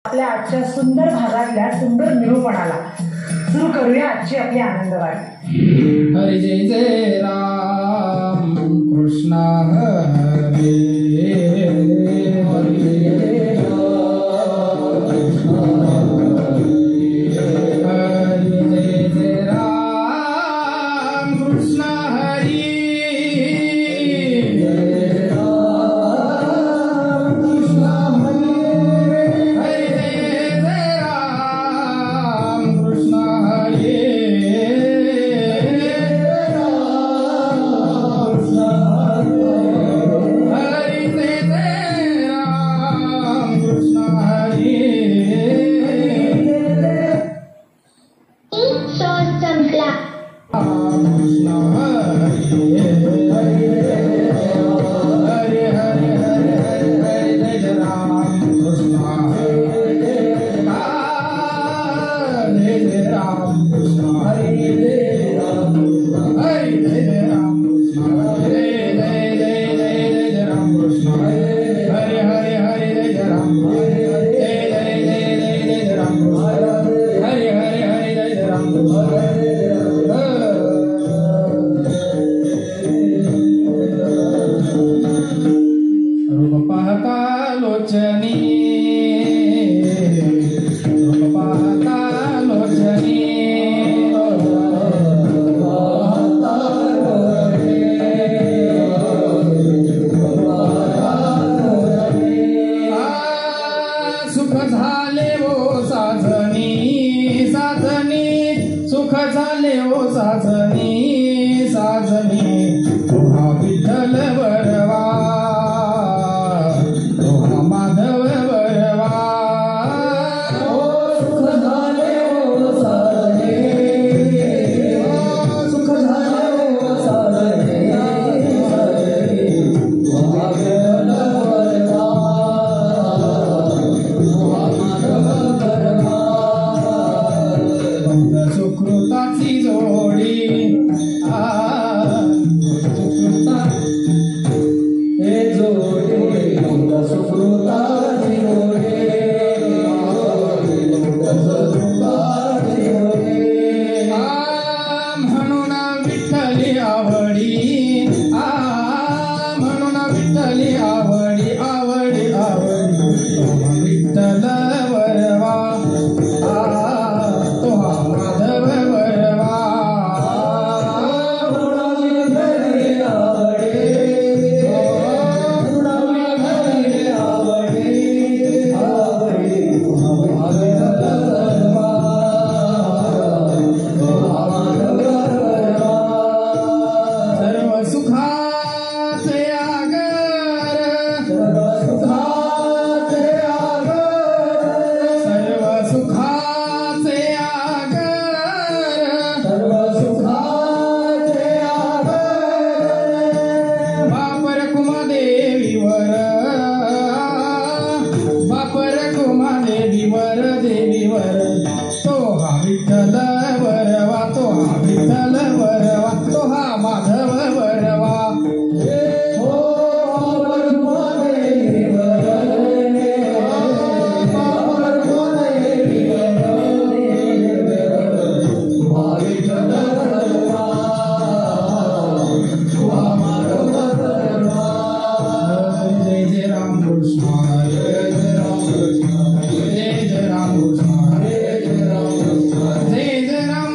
आपल्या आजच्या सुंदर भागातल्या सुंदर निरूपणाला सुरू करूया आजची आपली आनंदवाणी। हरी जय जय राम कृष्ण हरे हरी जय राम कृष्ण हरी जय जय राम कृष्ण हरी जय जय राम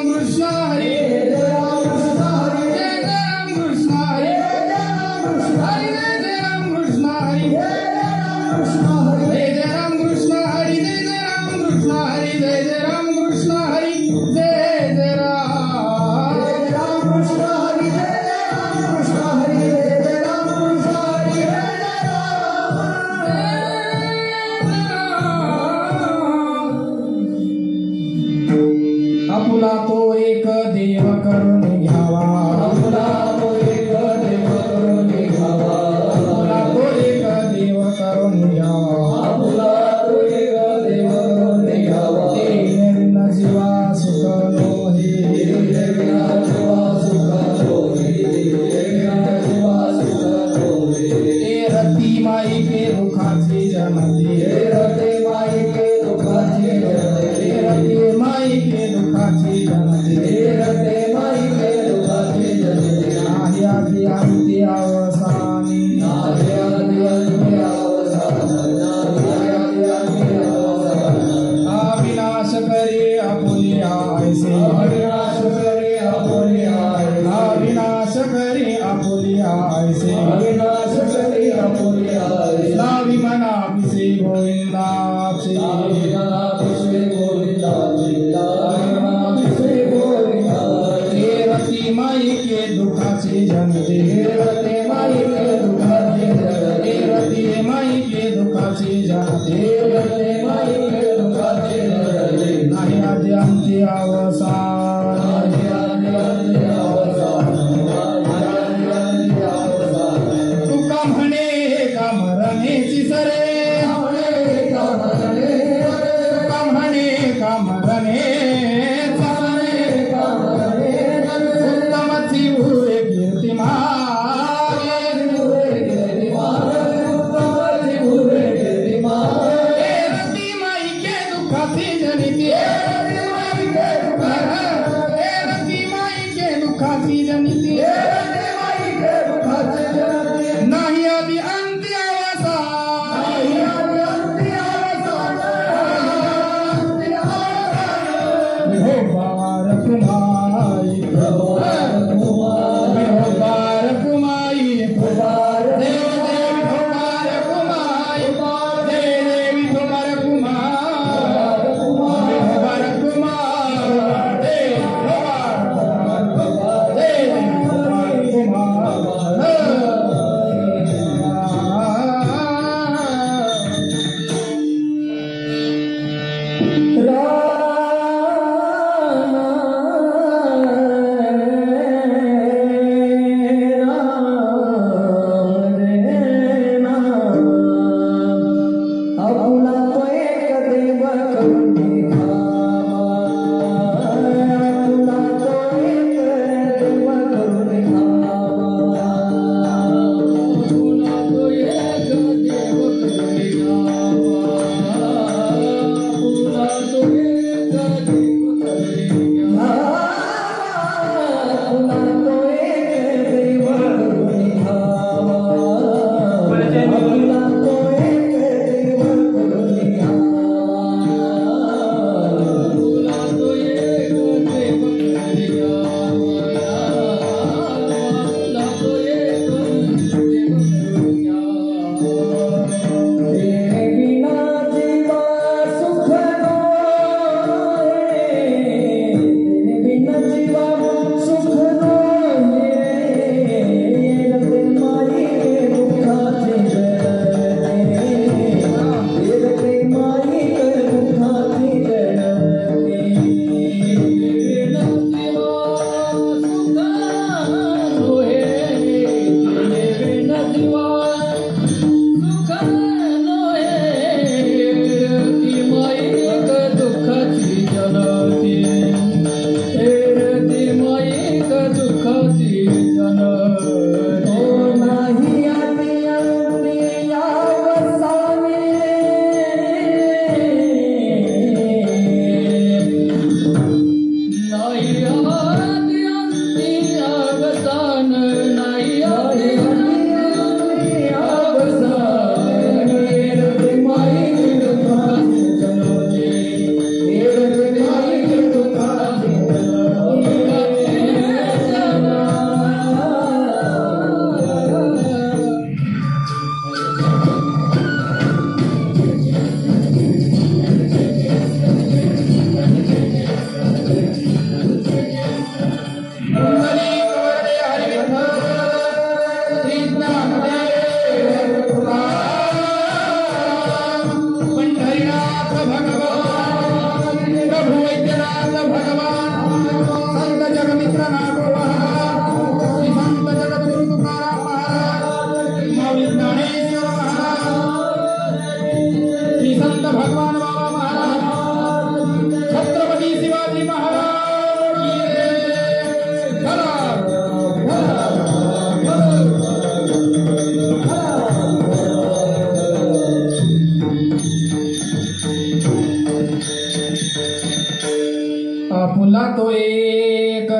आपुला तो एक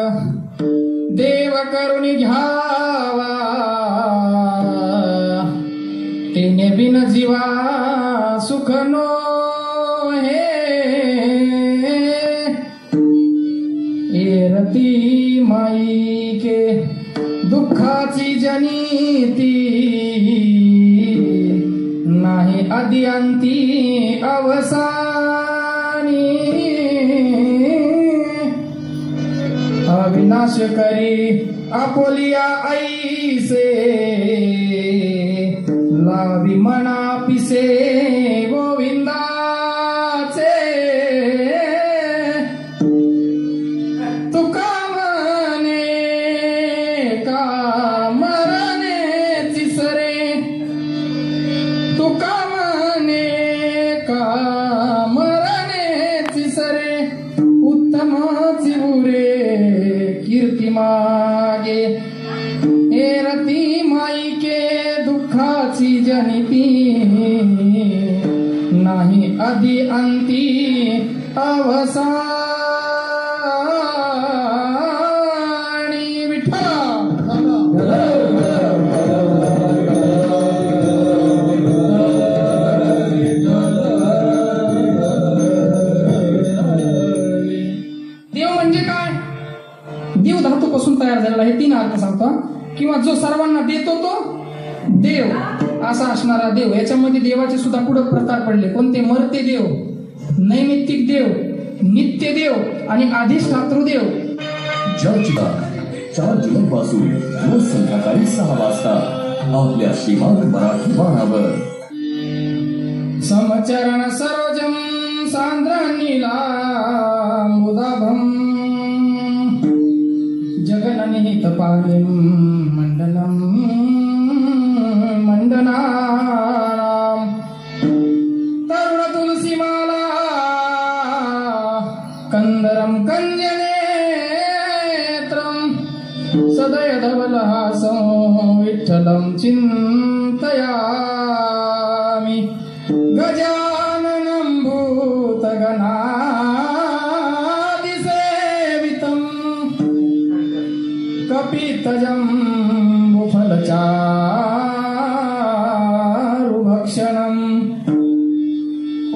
देव करून घ्यावा, तेने बिन जीवा सुख नो हे. एरती माई के दुःखाची जनिती, नाही आदि अंती अवसानी. अविनाश करी आपोलिया ऐसे, लावी मना पिसे गोविंदाचे. तुका म्हणे का मरणे तिसरे, तुका म्हणे का मरणे तिसरे. उत्तम चिबुरे कीर्ती मागे, एरती माई के दुःखाची जनिती, नाही आदि अंती अवसानी. देव म्हणजे काय? देव धातूपासून तयार झालेला हे 3 अर्थ सांगतो. किंवा जो सर्वांना देतो तो देव असा असणारा देव. याच्यामध्ये देवाचे सुद्धा पुढे प्रकार पडले. कोणते? मर्त्य देव, नैमित्तिक देव, नित्य देव आणि अधिष्ठातृ देव. जर्जिका 4 जुलैपासून रोज संध्याकाळी 6 वाजता आपल्या श्रीमान मराठी बाणावर. समचरण सरोजम सांद्र नीलांबुदाभम, जगननिहित पालिम मंडलम मंडनानाम. तरुण तुलसीमाला कंदरम कंजनेत्रम, सदय धवलहासं विठ्ठलं चिन्तयामि. गजाननं भूतगणादिसेवितं, कपितजं बुफलचारुभक्षणम्,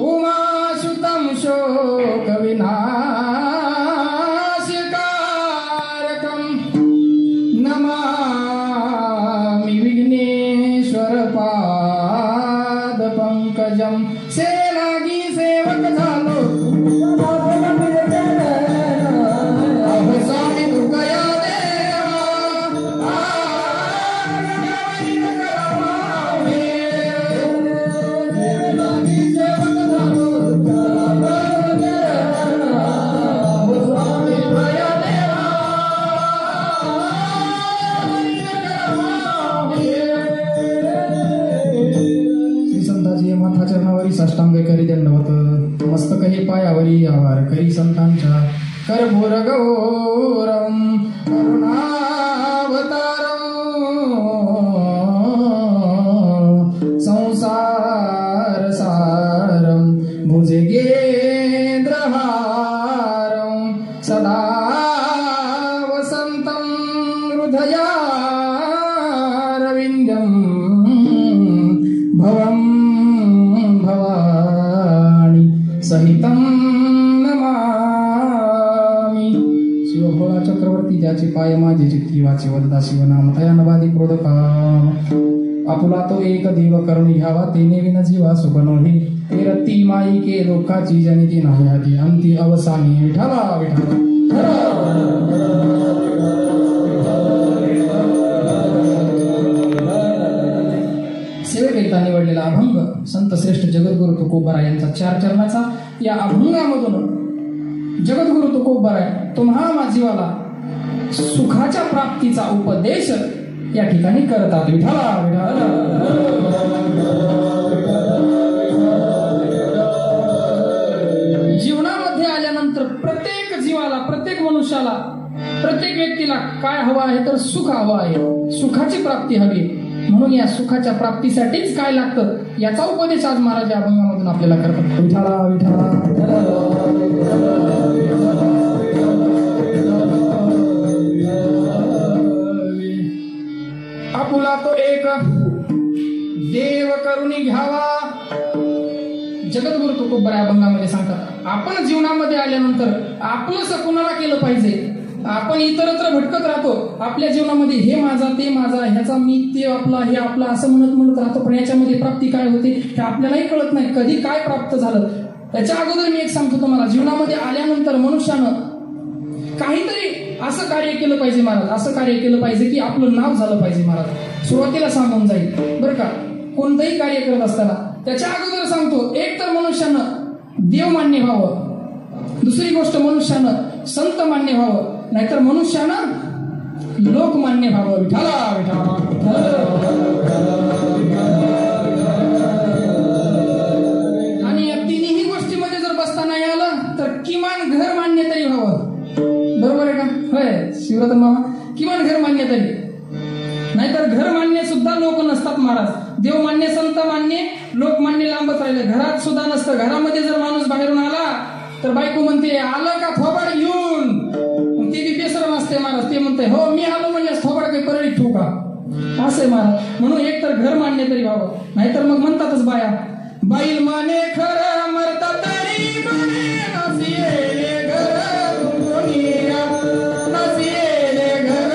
उमासुतं शोकविनाशकारकं. नमामि विघ्नेश्वर पादपङ्कजं. सेनागी सेवक झालो अहो स्वामी दुर्गया देवा. सेनागी सेवक झालो अहो स्वामी दुर्गया देवा. श्री संताजी माथा चरणावरी साष्टांग करी दंडवत, मस्तक हे पायावरी आवार करी संतांच्या. करभोर गौरम करुणावतारम, संसार सारम भुजगेंद्रहारम. सदा वसंतं हृदयारविन्दं, भवं भवानी सहितं नमामि. शिवभोळा चक्रवर्ती ज्याचे पाय माझे चित्ती वाचे, वददा शिवनाम तयानवादी क्रोधकाम. आपुला तो एक देव करून घ्यावा, तेने विन जीवा सुख नोहे. एरती माई के दुःखाची जनिती, नाही आदि अंती अवसानी. विठ्ठला विठ्ठला. सेवेकरिता निवडलेला अभंग संत श्रेष्ठ जगद्गुरु तुकोबाराय यांचा 4 चरणाचा. या अभंगामधून जगद्गुरु तुकोबाराय तुम्हा माझीवाला सुखाच्या प्राप्तीचा उपदेश या ठिकाणी करतात. विठ्ठला विठ्ठला. जीवनामध्ये आल्यानंतर प्रत्येक जीवाला, प्रत्येक मनुष्याला, प्रत्येक व्यक्तीला काय हवं आहे? तर सुख हवं आहे, सुखाची प्राप्ती हवी. म्हणून या सुखाच्या प्राप्तीसाठीच काय लागतं याचा उपदेश आज महाराज या अभंगामधून आपल्याला करतात. विठ्ठला विठ्ठला. घ्यावा. जगद्गुरु तुकोबरा या अभंगामध्ये सांगतात, आपण जीवनामध्ये आल्यानंतर आपलंसं कुणाला केलं पाहिजे. आपण इतरत्र भटकत राहतो आपल्या जीवनामध्ये, हे माझा ते माझा, ह्याचा मी ते आपला हे आपला असं म्हणत राहतो. पण याच्यामध्ये प्राप्ती काय होते हे आपल्यालाही कळत नाही, कधी काय प्राप्त झालं. त्याच्या अगोदर मी एक सांगतो तुम्हाला, जीवनामध्ये आल्यानंतर मनुष्यानं काहीतरी असं कार्य केलं पाहिजे महाराज, असं कार्य केलं पाहिजे की आपलं नाव झालं पाहिजे महाराज. सुरुवातीला सांगून जाईल बरं का, कोणतंही कार्य करत असताना. त्याच्या अगोदर सांगतो, एक तर मनुष्यानं देव मान्य व्हावं, दुसरी गोष्ट मनुष्यानं संत मान्य व्हावं, नाहीतर मनुष्यानं लोकमान्य व्हावं. विठाला विठाला. आणि या तिन्ही गोष्टीमध्ये जर बसता नाही आलं तर किमान घर मान्य तरी व्हावं. बरोबर आहे का? होय शिवरतन मामा, किमान घर मान्य तरी. नाहीतर घर मान्य सुद्धा लोक नसतात महाराज. देव मान्य संत मान्य लोकमान्य लांबच राहिले. घरात सुद्धा नसतं. घरामध्ये जर माणूस बाहेरून आला तर बायको म्हणते आलं का थोबाड घेऊन, ते बी बेसरम असते महाराज. ते म्हणते हो मी आलो म्हणजे थोबाड काही परळीत ठेवू का, असं आहे महाराज. म्हणून एक तर घर मान्य तरी व्हावं, नाहीतर मग म्हणतातच बाया, बाईल माने खरं मरता तरी बरे नसिये घर कोणिया, नसिये घर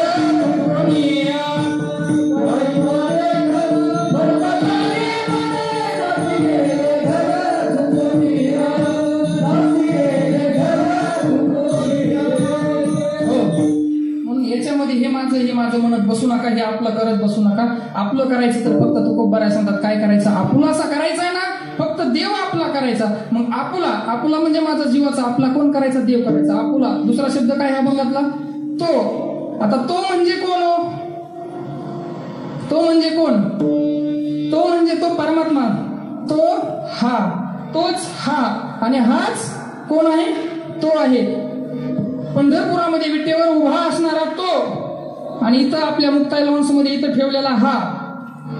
कोणिया. हे माझं म्हणत बसू नका, हे आपलं करत बसू नका. आपलं करायचं तर फक्त तुकोबरा सांगतात काय करायचं, आपुला असा करायचा आहे ना, फक्त देव आपला करायचा. मग आपुला म्हणजे माझा जीवाचा आपला कोण करायचा, देव करायचा. आपुला दुसरा शब्द काय ह्या अभंगातला, तो. आता तो म्हणजे कोण हो, तो म्हणजे कोण, तो म्हणजे तो परमात्मा, तो हा, तोच हा. आणि हाच कोण आहे, तो आहे पंढरपुरामध्ये विटेवर उभा असणारा तो, आणि इथं आपल्या मुक्ताई लॉन्स मध्ये इथं ठेवलेला हा.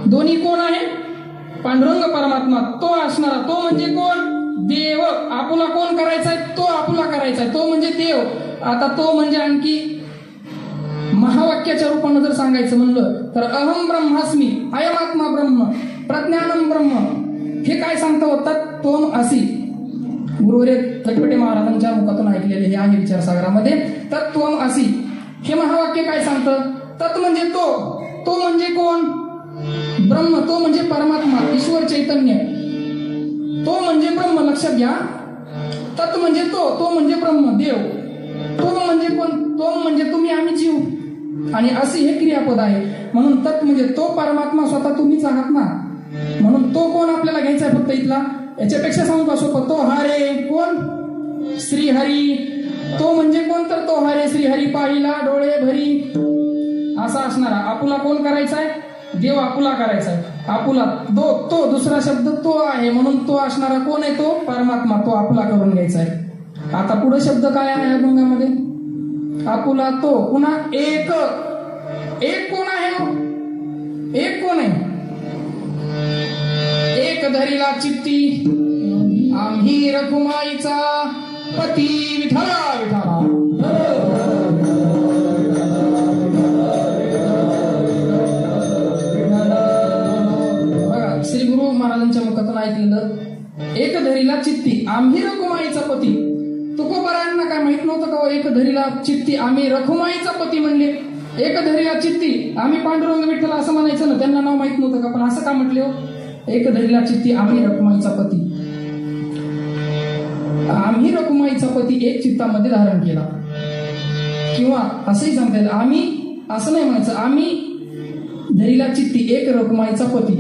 दोन्ही कोण आहे, पांडुरंग परमात्मा, तो असणारा. तो म्हणजे कोण, देव. आपुला कोण करायचाय, तो आपुला करायचाय, तो म्हणजे देव. आता तो म्हणजे आणखी महावाक्याच्या रूपानं जर सांगायचं म्हणलं तर अहम ब्रह्मास्मी, अयमात्मा ब्रह्म, प्रज्ञानम ब्रह्म, हे काय सांगता होतात, तोम असी. गुरुवर्य तटपटे महाराजांच्या मुखातून ऐकलेले हे आहे विचारसागरामध्ये. तत्त्वम असी हे महावाक्य काय सांगतं, तत् म्हणजे तो, तो म्हणजे कोण, ब्रह्म, तो म्हणजे परमात्मा, ईश्वर चैतन्य, तो म्हणजे ब्रह्म. लक्षात घ्या, तत् म्हणजे तो, तो म्हणजे ब्रह्म देव. तो म्हणजे कोण, तो म्हणजे तुम्ही आम्ही जीव, आणि अशी हे क्रियापद आहे. म्हणून तत् म्हणजे तो परमात्मा स्वतः तुम्हीच आहात ना. म्हणून तो कोण आपल्याला घ्यायचा आहे फक्त इथला. याच्यापेक्षा सांगू का सोपं, तो हरे कोण, श्रीहरी. तो म्हणजे कोण, तर तो हरे श्रीहरी पाहिला डोळे भरी, असा असणारा. आपुला कोण करायचा आहे, देव आपुला करायचा आहे. आपुला तो दुसरा शब्द तो आहे, म्हणून तो असणारा कोण आहे, तो परमात्मा, तो आपुला करून घ्यायचा आहे. आता पुढे शब्द काय आहे अभंगामध्ये, आपुला तो, पुन्हा एक. एक कोण आहे, एक कोण आहे, एक धरीला चित्ती आम्ही रखुमाईचा पती. विठाला विठाला. बघा श्री गुरु महाराजांच्या मुखातून ऐकलेलं, एक धरीला चित्ती आम्ही रखुमाईचा पती. तुकोबरायांना काय माहित नव्हतं का, एक धरीला चित्ती आम्ही रखुमाईचा पती म्हणले. एक धरीला चित्ती आम्ही पांडुरंग विठ्ठल असं म्हणायचं ना, त्यांना नाव माहित नव्हतं का, पण असं का म्हटले हो, एक धरीला चित्ती आम्ही रखुमाईचा पती. आम्ही रखुमाईचा पती एक चित्तामध्ये धारण केला. किंवा असंही सांगता येईल, आम्ही असं नाही म्हणायचं, आम्ही धरीला चित्ती एक रखुमाईचा पती,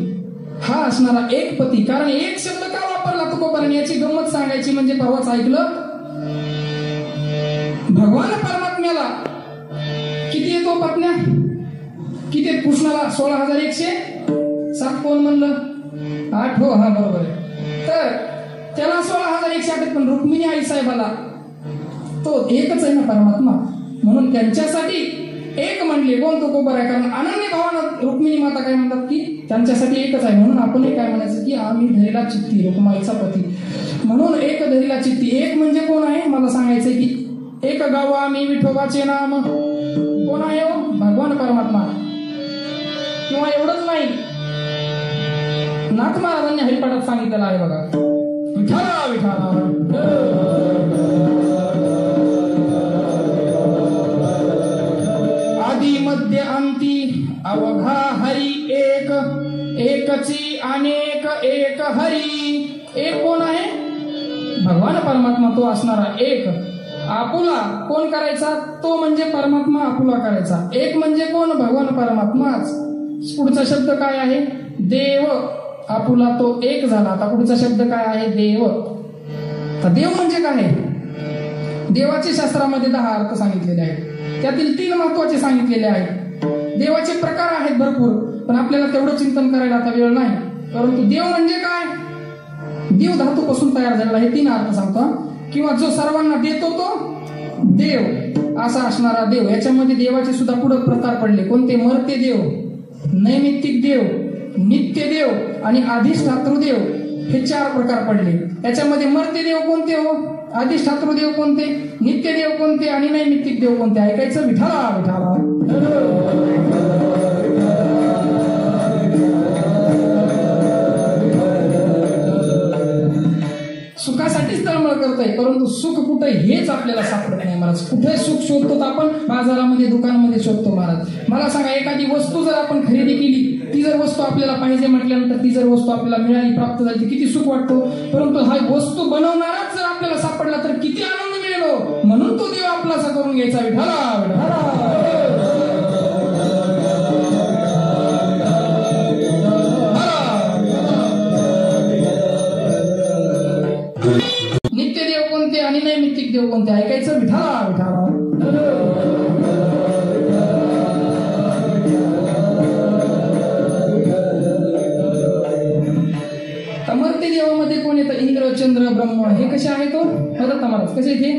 हा असणारा एक पती. कारण एक शब्द का वापरला तुकोबराने, याची गंमत सांगायची म्हणजे परवाच ऐकलं, भगवान परमात्म्याला किती येतो पत्न्या, किती आहेत कृष्णाला, 16,107. कोण म्हणलं, 8. हो हा बरोबर आहे. तर त्याला 16,108, पण रुक्मिणी आई साहेबाला तो एकच आहे ना परमात्मा. म्हणून त्यांच्यासाठी एक म्हणले कोण, तुकोबर आहे. कारण अनन्य भावानं रुक्मिणी माता काय म्हणतात की त्यांच्यासाठी एकच आहे. म्हणून आपण काय म्हणायचं की आम्ही धरीला चित्ती रुक्माईचा पती. म्हणून एक धरीला चित्ती, एक म्हणजे कोण आहे मला सांगायचंय की एक गाव आम्ही विठोबाचे नाम, कोण आहे हो, भगवान परमात्मा. किंवा एवढंच नाही, नाथ महाराजांनी हरिपाठात सांगितलेलं आहे बघा. विठाला विठाला आदि मध्य अंती अवघा हरी एक, एकची अनेक एक हरी. एक कोण आहे? भगवान परमात्मा, तो असणारा एक. आपुला कोण करायचा? तो म्हणजे परमात्मा आपुला करायचा. एक म्हणजे कोण? भगवान परमात्माच. पुढचा शब्द काय आहे? देव. आपुला तो एक झाला. आता पुढचा शब्द काय आहे? देव. तर देव म्हणजे काय? देवाचे शास्त्रामध्ये 10 अर्थ सांगितलेले आहेत. त्यातील 3 महत्वाचे सांगितलेले आहेत. देवाचे प्रकार आहेत भरपूर, पण आपल्याला तेवढं चिंतन करायला आता वेळ नाही. परंतु देव म्हणजे काय? देव धातूपासून तयार झालेला हे 3 अर्थ सांगतो. किंवा जो सर्वांना देतो तो देव, असा असणारा देव. याच्यामध्ये देवाचे सुद्धा पुढे प्रकार पडले. कोणते? मर्त्य देव, नैमित्तिक देव, नित्य देव आणि अधिष्ठातृ देव, हे 4 प्रकार पडले. याच्यामध्ये मर्त्य देव कोणते हो? अधिष्ठातृ देव कोणते? नित्य देव कोणते? आणि नैमित्तिक देव कोणते? ऐकायचं. विठाला विठाला सुखासाठीच तळमळ करतोय, परंतु सुख कुठे हेच आपल्याला सापडत नाही महाराज. कुठे सुख शोधतो आपण? बाजारामध्ये, दुकानामध्ये शोधतो महाराज. मला सांगा, एखादी वस्तू जर आपण खरेदी केली, ती जर वस्तू आपल्याला पाहिजे म्हटल्यानंतर ती जर वस्तू आपल्याला मिळाली, प्राप्त झाली, किती सुख वाटतो. परंतु हा वस्तू बनवणाराच जर आपल्याला सापडला तर किती आनंद मिळेलो. म्हणून तो देव आपलासा करून घ्यायचा. विठाला विठाला नित्य देव कोणते आणि नैमित्तिक देव कोणते? ऐकायचं. विठाला विठाला मर्त्य देवामध्ये कोण येतं? इंद्र, चंद्र, ब्रह्म. हे कसे आहेत? हरत महाराज कसे ते?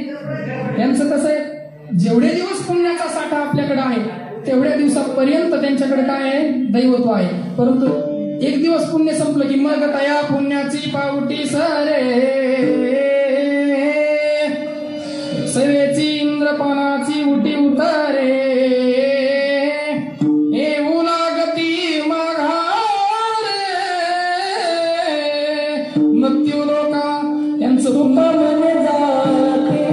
यांचं कसं आहे? जेवढे दिवस पुण्याचा साठा आपल्याकडे आहे तेवढ्या दिवसापर्यंत त्यांच्याकडे काय आहे? दैवत्व आहे. परंतु एक दिवस पुण्य संपलं की मग तया पुण्याची पावटी सरे, सवेची इंद्रपणाची उटी उतारे, येऊ लागती माघारे. मृत्यू लोका यांचं रूप म्हणे जाते.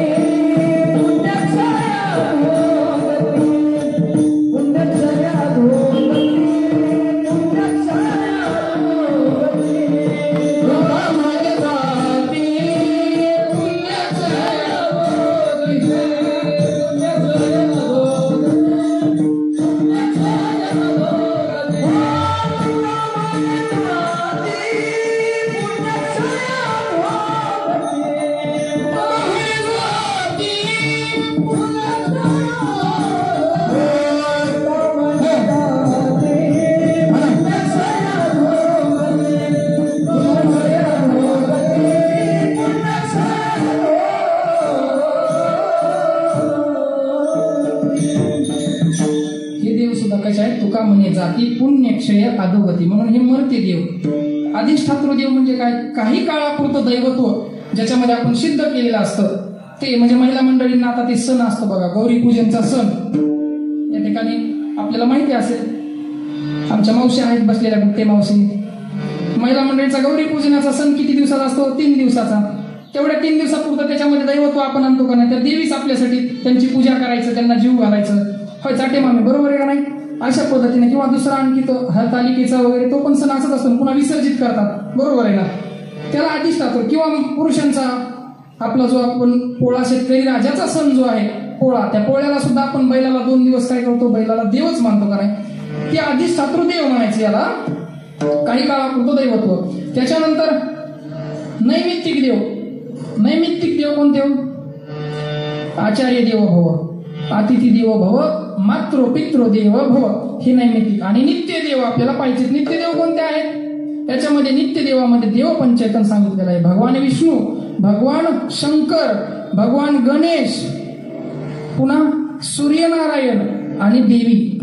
जाती पुण्यक्षय अधोगती. म्हणून हे मर्त्य देव. अधिष्ठातृ देव म्हणजे काय? काही काळापुरतं दैवत्व ज्याच्यामध्ये आपण सिद्ध केलेलं असतं ते. म्हणजे महिला मंडळींना आता ते सण असतो बघा, गौरी पूजनचा सण. या ठिकाणी आपल्याला माहिती असेल, आमच्या मावशी आहेत बसलेल्या, गुप्ते मावशी. महिला मंडळीचा गौरी पूजनाचा सण किती दिवसाचा असतो? 3 दिवसाचा. तेवढ्या 3 दिवसापुरतं त्याच्यामध्ये दैवत्व आपण आणतो का नाही? त्या देवीच आपल्यासाठी त्यांची पूजा करायचं, त्यांना जीव घालायचं. होय चाटे मामे, बरोबर आहे का नाही? अशा पद्धतीने. किंवा दुसरा आणखी तो हरतालिकेचा वगैरे तो पण सण असत असतो, पुन्हा विसर्जित करतात, बरोबर आहे ना? त्याला अधिष्ठातृ. किंवा पुरुषांचा आपला जो आपण पोळा, शेतकरी राजाचा सण जो आहे पोळा, त्या पोळ्याला सुद्धा आपण बैलाला 2 दिवस काय करतो? बैलाला देवच मानतो का नाही? ते अधिष्ठातृ देव म्हणायचे याला. काही काळापुरतं दैवत्व. त्याच्यानंतर नैमित्तिक देव. नैमित्तिक देव कोणते? आचार्य देव भव, अतिथी देव भव, मातृ पितृ देव भव, हे नैमित्तिक. आणि नित्य देव आपल्याला पाहिजे. नित्य देव कोणते आहेत? त्याच्यामध्ये नित्य देवामध्ये देव पंचेतन सांगितलेलं आहे. भगवान विष्णू, भगवान शंकर, भगवान गणेश, पुन्हा सूर्यनारायण आणि देवी.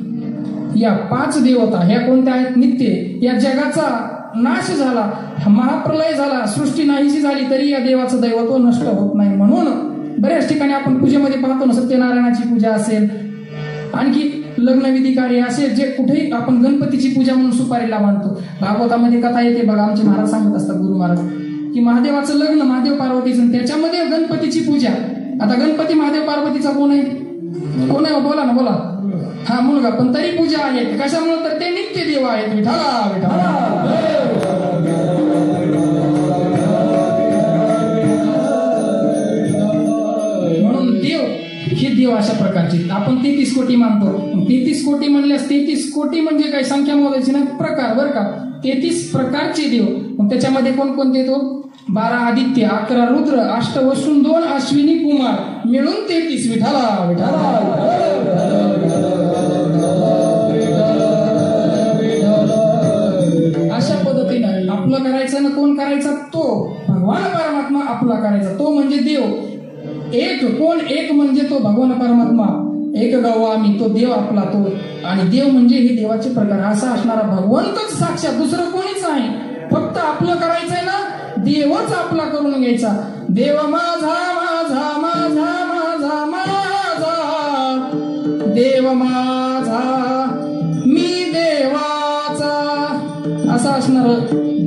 या 5 देवता ह्या कोणत्या आहेत? नित्य. या जगाचा नाश झाला, महाप्रलय झाला, सृष्टी नाहीशी झाली तरी या देवाचं दैवत्व नष्ट होत नाही. म्हणून बऱ्याच ठिकाणी आपण पूजेमध्ये पाहतो ना, सत्यनारायणाची पूजा असेल, आणखी लग्नविधी कार्य असे जे कुठेही आपण गणपतीची पूजा म्हणून सुपारीला मानतो. भागवतामध्ये कथा येते बघा, आमचे महाराज सांगत असतात, गुरु महाराज, की महादेवाचं लग्न, महादेव पार्वतीचं, त्याच्यामध्ये गणपतीची पूजा. आता गणपती महादेव पार्वतीचा कोण आहे? कोण आहे? बोला ना, बोला. हा, मुलगा, पण तरी पूजा आहे. कशामुळे? तर ते नित्य देव आहेत. विठाला विठाला. म्हणून देव हे देव अशा प्रकारचे आपण 33 कोटी मानतो. 33 कोटी म्हणल्यास 33 कोटी म्हणजे काय? संख्या मोजायची नाही, प्रकार, बरं का. 33 प्रकारचे देव. मग त्याच्यामध्ये कोणकोणते? तो 12 आदित्य, 11 रुद्र, 8 वसून, 2 अश्विनी कुमार, मिळून 33. विठाला विठाला. अशा पद्धतीनं आपलं करायचं ना, कोण करायचा? तो भगवान परमात्मा आपला करायचा, तो म्हणजे देव. एक कोण? एक म्हणजे तो भगवान परमात्मा. एक गाव आम्ही, तो देव आपला तो. आणि देव म्हणजे हे देवाचे प्रकार. असा असणारा भगवंतच साक्षात, दुसरं कोणीच नाही. फक्त आपलं करायचंय ना, देवच आपला करून घ्यायचा. देव माझा माझा माझा माझा माझा, देव माझा मी देवाचा, असा असणार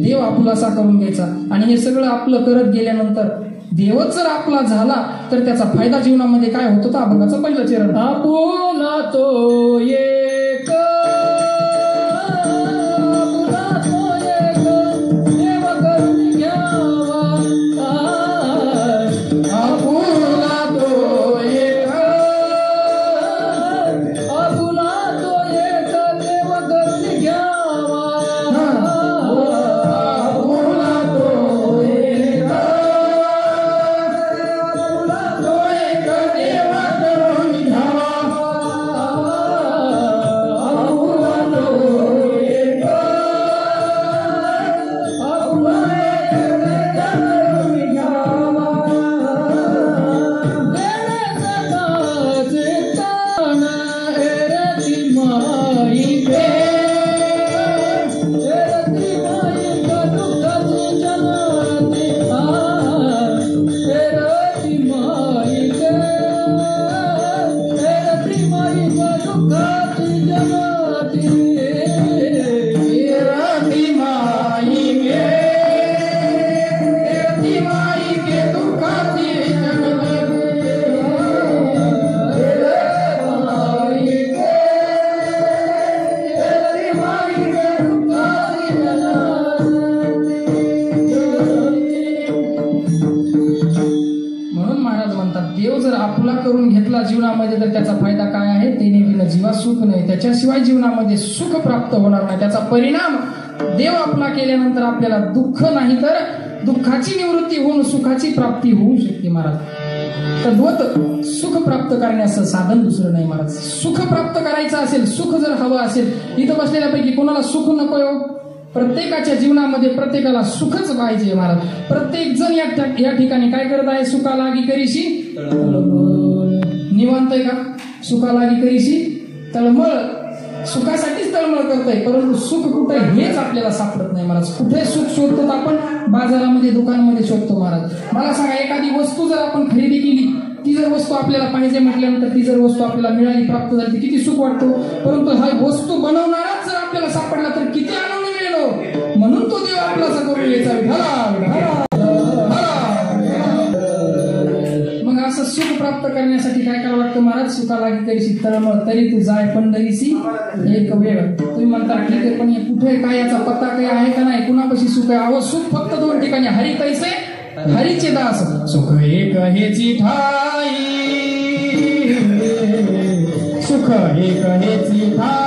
देव आपला असा करून घ्यायचा. आणि हे सगळं आपलं करत गेल्यानंतर देवच जर आपला झाला तर त्याचा फायदा जीवनामध्ये काय होतो? तर अभंगाचं पहिलं चरण, आपुला तो एक, आपुला तो एक, देव करून घ्यावा, आपुला तो एक, आपुला तो एक, देव करून घ्यावा, आपुला तो एक, जीवनामध्ये तर त्याचा फायदा काय आहे? तेने विना जीवा सुख नाही, त्याच्याशिवाय जीवनामध्ये सुख प्राप्त होणार नाही. त्याचा परिणाम देव आपला केल्यानंतर आपल्याला दुःख नाही तर दुःखाची निवृत्ती होऊन सुखाची प्राप्ती होऊ शकते. महाराज तद्वत सुख प्राप्त करण्याचं साधन दुसरं नाही. महाराज सुख प्राप्त करायचं असेल, सुख जर हवं असेल, इथं बसलेल्यापैकी कोणाला सुख नको? प्रत्येकाच्या जीवनामध्ये प्रत्येकाला सुखच पाहिजे. महाराज प्रत्येक जण या ठिकाणी काय करत आहे? सुखा लागी करीशी निवांत आहे का? सुखा लागी करीशी तळमळ, सुखासाठीच तळमळ करतोय, परंतु सुख कुठे हेच आपल्याला सापडत नाही. महाराज कुठे सुख शोधतो? आपण बाजारामध्ये, दुकानामध्ये शोधतो. महाराज मला सांगा, एखादी वस्तू जर आपण खरेदी केली, ती जर वस्तू आपल्याला पाहिजे म्हटल्यानंतर ती जर वस्तू आपल्याला मिळाली, प्राप्त झाली, किती सुख वाटतो. परंतु हा वस्तू बनवणाराच जर आपल्याला सापडला तर किती आनंद मिळेल. म्हणून तो देव आपला करून घ्यायचा. मग असं सुख प्राप्त करण्यासाठी काय करावं लागतं? महाराज सुखा लागी करीशी तळमळ, तरी तू जाय पंढरीसी एक वेळ. तुम्ही म्हणता ठीक आहे, पण कुठे काय याचा पत्ता काही आहे का नाही? कुणापाशी सुख आहे? अहो सुख फक्त 2 ठिकाणी, हरी कैसे हरीचे दास, सुख एक हेची ठाई, सुख एक हेची ठाई,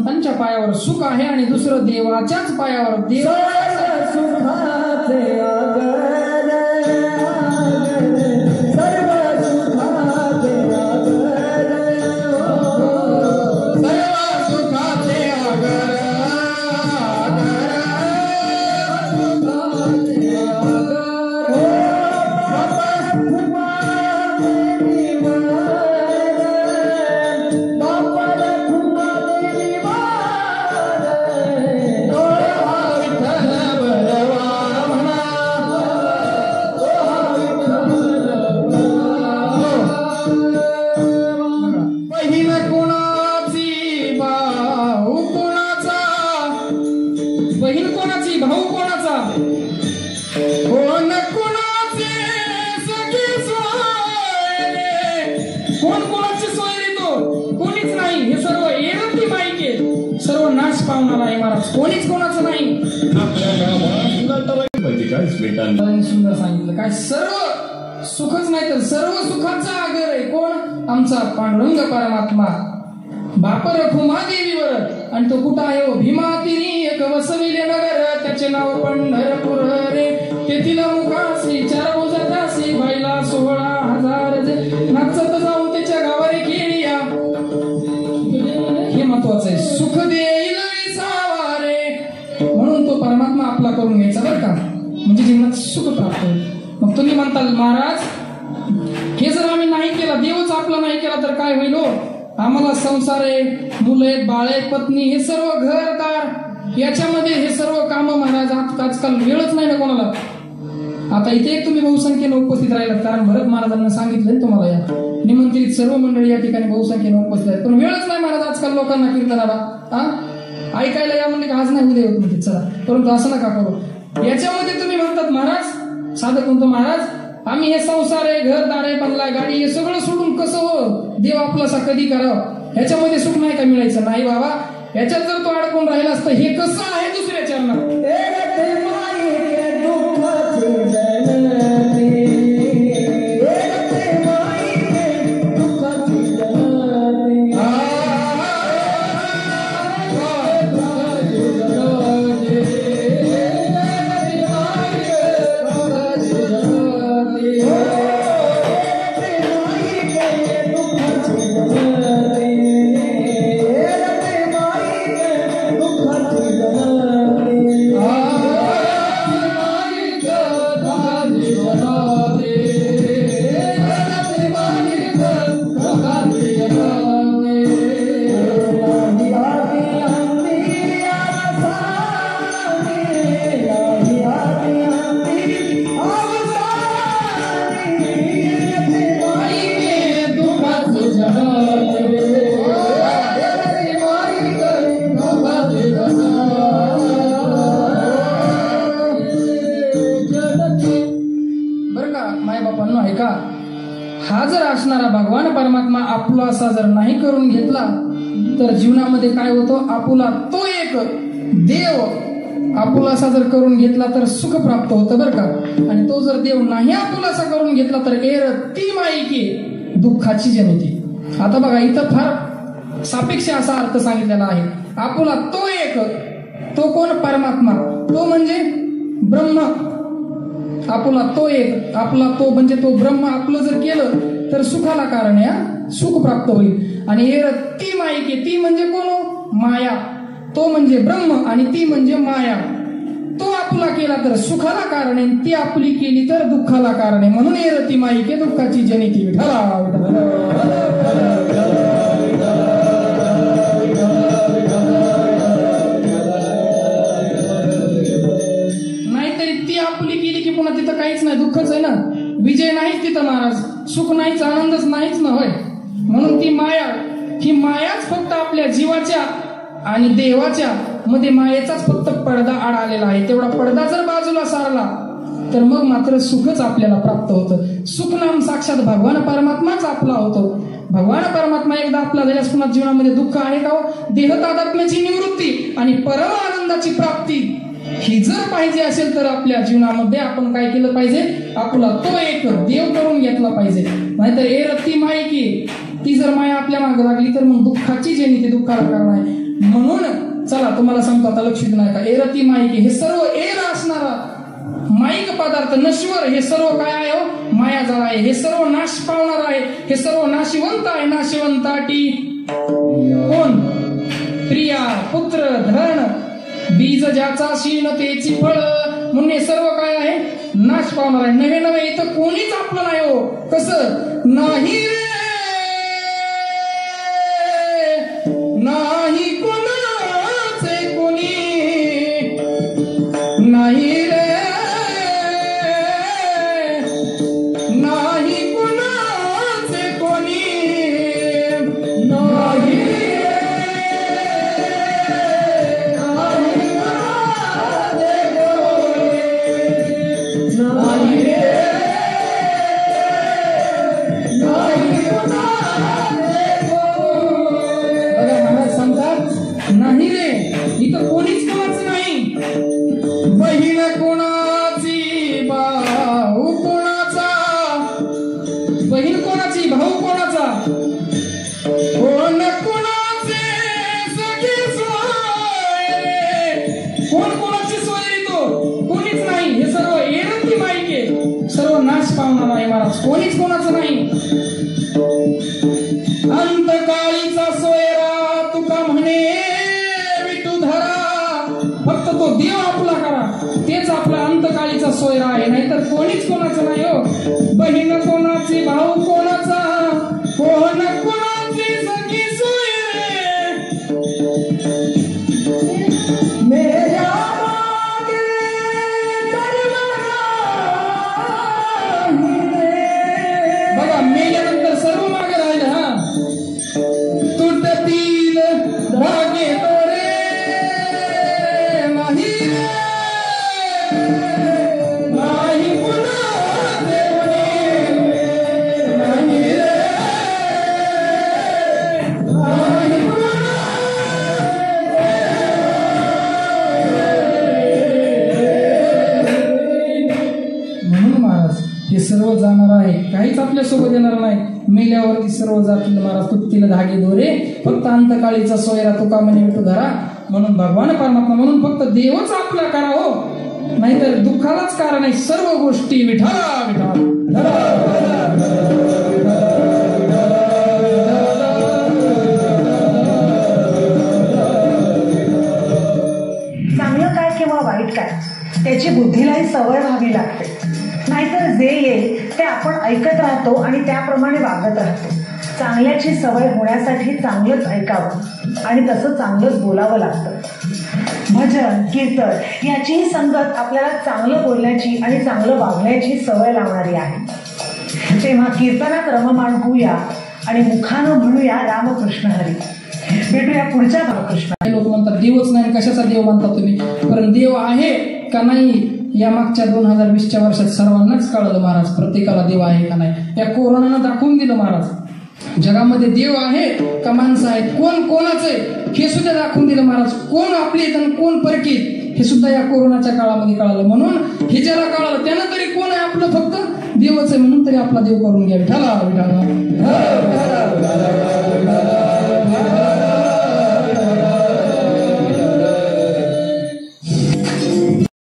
संतांच्या पायावर सुख आहे आणि दुसरं देवाच्याच पायावर देव सुखाचे आगर सर्व सुखाचे आगर सर्व सुखाचे आगर बहीण कोणाची भाऊ कोणाचा कोण कोणाचे सगळे सोयरे कोण कोणाची सोयरे तो कोणीच नाही हे सर्व एरंती माईके सर्व नाश पावणार आहे महाराज कोणीच कोणाचं नाही सुंदर सांगितलं काय सर्व सुखच नाही तर सर्व सुखाचा आगर आहे कोण आमचा पांडुरंग परमात्मा बापर देवीवर आणि तो कुठं आहे भीमा तिरी एक वसविले नगर त्याचे नाव पंढरपूर रे तेथील मुखासी 4 भुजासी बाईला 16,000 जे नाचत जाऊन त्याच्या गावारे खेळिया हे महत्वाचं आहे सुख देईल विसावारे म्हणून तो परमात्मा आपला करून घ्यायचा बरं का म्हणजे जीवनात सुख प्राप्त होईल मग तुम्ही म्हणताल महाराज हे जर आम्ही नाही केला देवच आपला नाही केला तर काय होईल हो आम्हाला संसार आहे मुलं आहेत बाळ आहेत पत्नी हे सर्व घरदार याच्यामध्ये हे सर्व काम महाराज आजकाल वेळच नाही ना कोणाला आता इथे एक तुम्ही बहुसंख्येने उपस्थित राहिलात कारण भरत महाराजांना सांगितलं तुम्हाला या निमंत्रित सर्व मंडळी या ठिकाणी बहुसंख्येने उपस्थित आहेत पण वेळच नाही महाराज आजकाल लोकांना कीर्तनाला ऐकायला या म्हणजे आज नाही उद्या होत म्हणजे चला परंतु असं नका करू याच्यामध्ये तुम्ही म्हणतात महाराज साधक म्हणतो महाराज आम्ही हे संसार आहे घरदार आहे बंगला गाडी हे सगळं सोडून कसं हो देव आपलासा कधी करावं ह्याच्यामध्ये सुख नाही का मिळायचं नाही बाबा ह्याच्यात जर तो अडकून राहिला असतं हे कसं आहे दुसऱ्या चरणात हा जर असणारा भगवान परमात्मा आपला असा जर नाही करून घेतला तर जीवनामध्ये काय होतं आपुला तो एक देव आपुलासा जर करून घेतला तर सुख प्राप्त होतं बरं का आणि तो जर देव नाही आपुलासा करून घेतला तर ती माईकी दुःखाची जनिती आता बघा इथं फार सापेक्ष असा अर्थ सांगितलेला आहे आपुला तो एक तो कोण परमात्मा तो म्हणजे ब्रह्म आपला तो एक आपला तो म्हणजे तो ब्रह्म आपलं जर केलं तर सुखाला कारण आहे सुख प्राप्त होईल आणि ती माईके ती म्हणजे कोण माया तो म्हणजे ब्रह्म आणि ती म्हणजे माया तो आपला केला तर सुखाला कारण आहे ती आपली केली तर दुःखाला कारण आहे म्हणून ती माईके दुःखाची जनिती पुन्हा तिथं काहीच नाही दुःखच आहे ना विजय नाहीच तिथं महाराज सुख नाहीच आनंदच नाहीच ना होय म्हणून ती माया ही मायाच फक्त आपल्या जीवाच्या आणि देवाच्या मध्ये मायेचाच फक्त पडदा आड आलेला आहे तेवढा पडदा जर बाजूला सारला तर मग मात्र सुखच आपल्याला प्राप्त होतं सुख नाम साक्षात भगवान परमात्माच आपला होतो भगवान परमात्मा एकदा आपला झाल्यास पुन्हा जीवनामध्ये दुःख आहे का देह तादात्म्याची निवृत्ती आणि परम आनंदाची प्राप्ती ही जर पाहिजे असेल तर आपल्या जीवनामध्ये आपण काय केलं पाहिजे आपला तो एक देव करून घेतला पाहिजे नाहीतर ती माई की ती जर माया आपल्या मागे लागली तर मग दुःखाची जनिती दुःखाला कारण आहे म्हणून चला तुम्हाला सांगतो आता, लक्ष देऊ नका. एरती माईक हे सर्व एर असणारा माईक पदार्थ नश्वर, हे सर्व काय आहे हो? मायाजाळ आहे. हे सर्व नाश पावणार आहे. हे सर्व नाशिवंत आहे. नाशिवंताटी कोण? प्रिया, पुत्र, धन, बीज ज्याचा शीन तेची फळ. म्हणून हे सर्व काय आहे? नाश पावणार आहे. नवे नवे इथं कोणीच आपलं नाही हो. कसं नाही रे, नाही कोणाचे कोणी, नाही रे, नाही कोणाचे कोणी, नाही नाही रे, इथं कोणीच कोणाचं नाही. बहीण कोणाची, भाऊ कोणाचा, बहीण कोणाची, भाऊ कोणाचा, कोण कोणाचे सगळे सोय रे. कोण कोणाची सोय रे, तो कोणीच नाही. हे सर्व एरती माईक आहे. सर्व नाश पावणार आहे महाराज. कोणीच कोणाचं नाही. अंतकाळीचा सोयरा तुका म्हणे फक्त तो देव आपला करा, तेच आपला अंतकाळीचा सोयरा आहे. नाहीतर कोणीच कोणाचं नाही हो. बहीण कोणाची, भाऊ कोणाचा, कोण कोणाची सखी सोय रे. मेऱ्या मागे बघा, मेल्यानंतर सर्व मागे राहिलं. हा, तुटतील धागे दोरे, नाही रे, नाही कोणाचे कोणी, नाही रे, नाही म्हणून महाराज हे सर्व जाणार आहे. काहीच आपल्या सोबत येणार नाही. मेल्यावरती सर्व जातील महाराज. तुटतील धागे दोरे, फक्त अंतकाळीचा सोयरा तुका म्हणे विठू धरा. म्हणून भगवान परमात्मा, म्हणून फक्त देवच आपला करा हो. नाहीतर दुःखालाच कारण आहे. सर्व गोष्टी विठा विठा चांगलं काय किंवा वाईट काय त्याची बुद्धीलाही सवय व्हावी लागते. नाहीतर जे येईल ते आपण ऐकत राहतो आणि त्याप्रमाणे वागत राहतो. चांगल्याची सवय होण्यासाठी चांगलंच ऐकावं आणि तसं चांगलंच बोलावं लागतं. भजन कीर्तन याचीही संगत आपल्याला चांगलं बोलण्याची आणि चांगलं वागण्याची सवय लावणारी आहे. तेव्हा कीर्तनात रममाण होऊया आणि मुखानं म्हणूया रामकृष्ण हरी. भेटूया पुढच्या रामकृष्ण. लोक म्हणतात देवच नाही, कशाचा देव मानता तुम्ही. कारण देव आहे का नाही या मागच्या 2020च्या वर्षात सर्वांनाच कळलं महाराज. प्रत्येकाला देव आहे का नाही या कोरोनानं दाखवून दिलं महाराज. जगामध्ये देव आहे का माणसं आहेत, कोण कोणाचं आहे हे सुद्धा दाखवून दिलं महाराज. कोण आपले आणि कोण परकीत हे सुद्धा या कोरोनाच्या काळामध्ये कळालं. म्हणून हे ज्याला कळालं त्यानं तरी कोण आहे आपलं, फक्त देवच आहे. म्हणून तरी आपला देव करून घ्या. विठाला विठाला.